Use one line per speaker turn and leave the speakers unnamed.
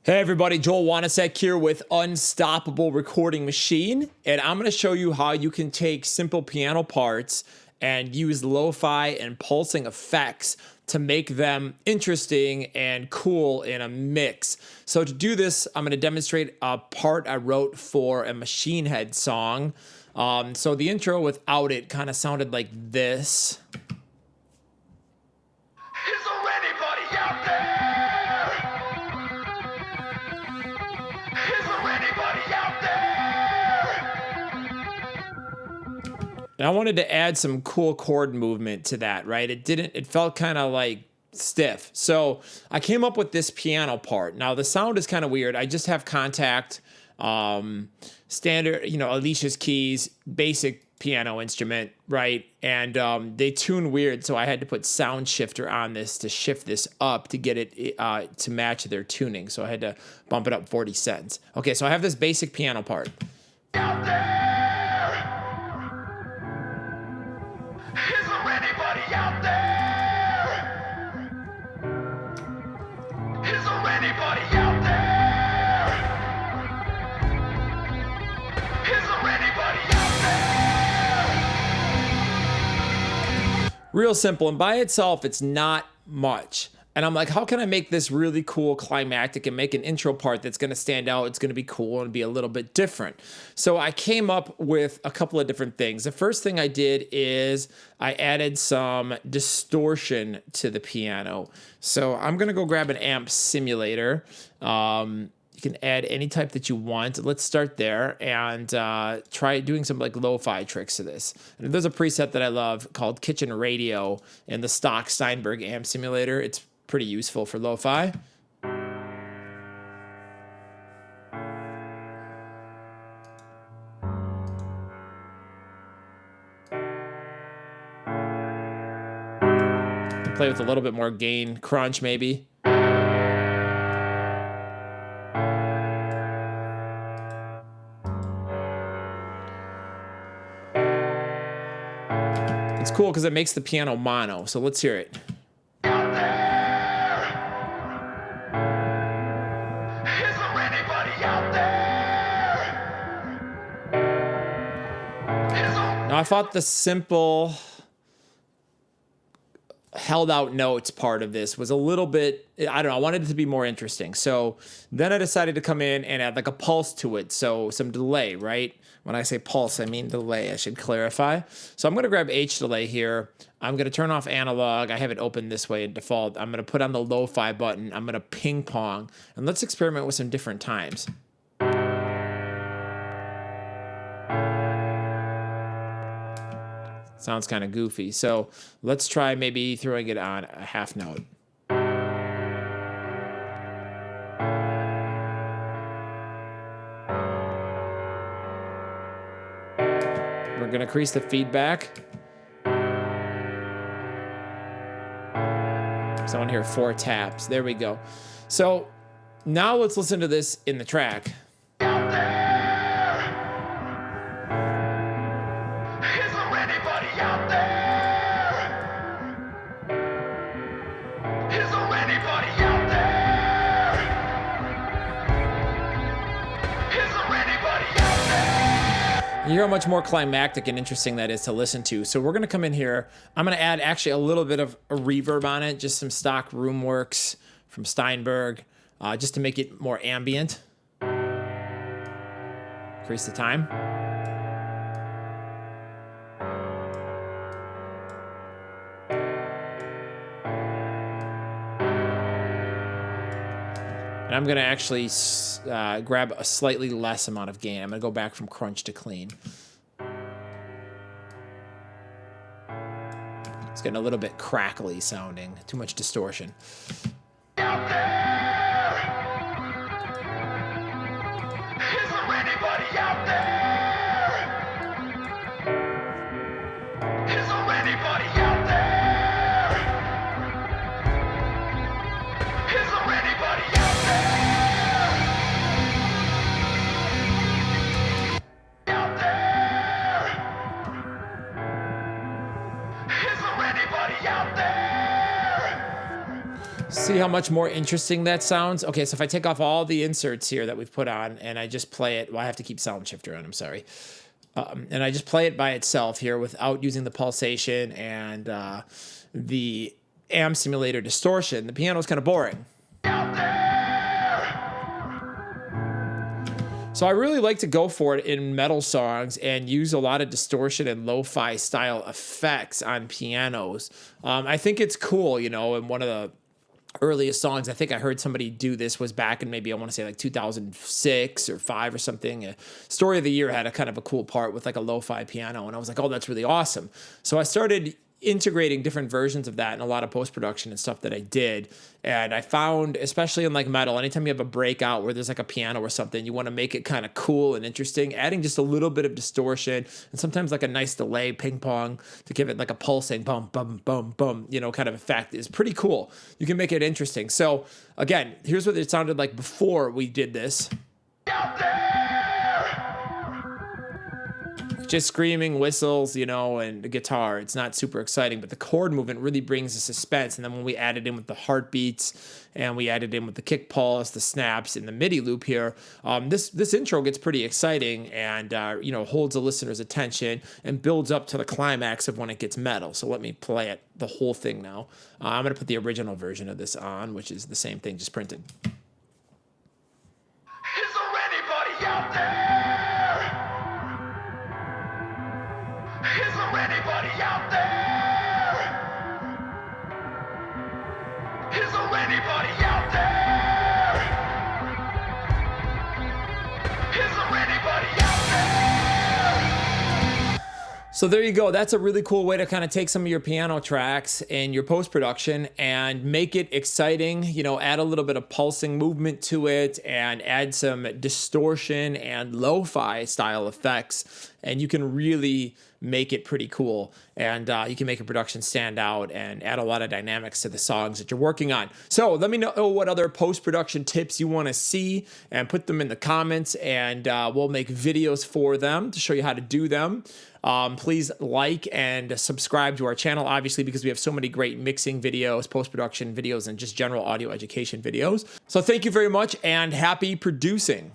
Hey everybody, Joel Wanasek here with Unstoppable Recording Machine, and I'm going to show you how you can take simple piano parts and use lo-fi and pulsing effects to make them interesting and cool in a mix. So to do this, I'm going to demonstrate a part I wrote for a Machine Head song. So the intro without it kind of sounded like this.
Is there anybody out there? Is there anybody out there?
And I wanted to add some cool chord movement to that, right? It felt kind of like stiff. So I came up with this piano part. Now the sound is kind of weird. I just have contact, standard, Alicia's keys, basic piano instrument, right? And they tune weird, so I had to put sound shifter on this to shift this up to get it to match their tuning. So I had to bump it up 40 cents. Okay, so I have this basic piano part.
Out there? Is there anybody out there? Is there anybody out there? Is there anybody out there?
Real simple, and by itself, it's not much. And I'm like, how can I make this really cool, climactic, and make an intro part that's going to stand out? It's going to be cool and be a little bit different. So I came up with a couple of different things. The first thing I did is I added some distortion to the piano. So I'm going to go grab an amp simulator. You can add any type that you want. Let's start there and try doing some like lo-fi tricks to this. And there's a preset that I love called Kitchen Radio in the stock Steinberg amp simulator. It's pretty useful for lo-fi. Play with a little bit more gain crunch maybe. It's cool because it makes the piano mono. So let's hear it.
Out there? Is there anybody out there? Is there...
Now I thought the simple held out notes part of this was a little bit, I don't know, I wanted it to be more interesting. So then I decided to come in and add like a pulse to it. So some delay, right? When I say pulse, I mean delay, I should clarify. So I'm gonna grab H delay here. I'm gonna turn off analog. I have it open this way in default. I'm gonna put on the lo-fi button. I'm gonna ping pong, and let's experiment with some different times. Sounds kind of goofy. So let's try maybe throwing it on a half note. We're going to increase the feedback. So I want to hear 4 taps. There we go. So now let's listen to this in the track.
Out there? Is there anybody out there? Is there anybody out there? Is there anybody out there?
You hear how much more climactic and interesting that is to listen to. So we're going to come in here. I'm going to add actually a little bit of a reverb on it, just some stock Roomworks from Steinberg, just to make it more ambient. Increase the time. And I'm going to actually grab a slightly less amount of gain. I'm going to go back from crunch to clean. It's getting a little bit crackly sounding. Too much distortion.
Out there? Is there anybody out there? Is there anybody out there? Is there anybody out there? Out there? Is there anybody out there?
See how much more interesting that sounds? Okay, so if I take off all the inserts here that we've put on and I just play it, well, I have to keep sound shifter on, I'm sorry. And I just play it by itself here without using the pulsation and the amp simulator distortion, the piano's kind of boring. So I really like to go for it in metal songs and use a lot of distortion and lo-fi style effects on pianos. I think it's cool, you know, and one of the earliest songs I think I heard somebody do this was back in maybe I want to say like 2006 or 5 or something. Story of the Year had a kind of a cool part with like a lo-fi piano, and I was like, oh, that's really awesome. So I started integrating different versions of that in a lot of post-production and stuff that I did. And I found, especially in like metal, anytime you have a breakout where there's like a piano or something, you want to make it kind of cool and interesting, adding just a little bit of distortion and sometimes like a nice delay ping pong to give it like a pulsing bum, bum, bum, bum, you know, kind of effect is pretty cool. You can make it interesting. So again, here's what it sounded like before we did this. Just screaming, whistles, you know, and the guitar. It's not super exciting, but the chord movement really brings the suspense. And then when we added in with the heartbeats and we added in with the kick pulse, the snaps, and the MIDI loop here, this intro gets pretty exciting and, you know, holds the listener's attention and builds up to the climax of when it gets metal. So let me play it, the whole thing now. I'm going to put the original version of this on, which is the same thing, just printed.
Is there anybody out there? Is there anybody out there? Is there anybody out there? Is there anybody out there?
So there you go. That's a really cool way to kind of take some of your piano tracks and your post-production and make it exciting, you know, add a little bit of pulsing movement to it and add some distortion and lo-fi style effects. And you can really make it pretty cool. And you can make a production stand out and add a lot of dynamics to the songs that you're working on. So let me know what other post-production tips you want to see and put them in the comments, and we'll make videos for them to show you how to do them. Please like and subscribe to our channel, obviously, because we have so many great mixing videos, post-production videos, and just general audio education videos. So thank you very much and happy producing.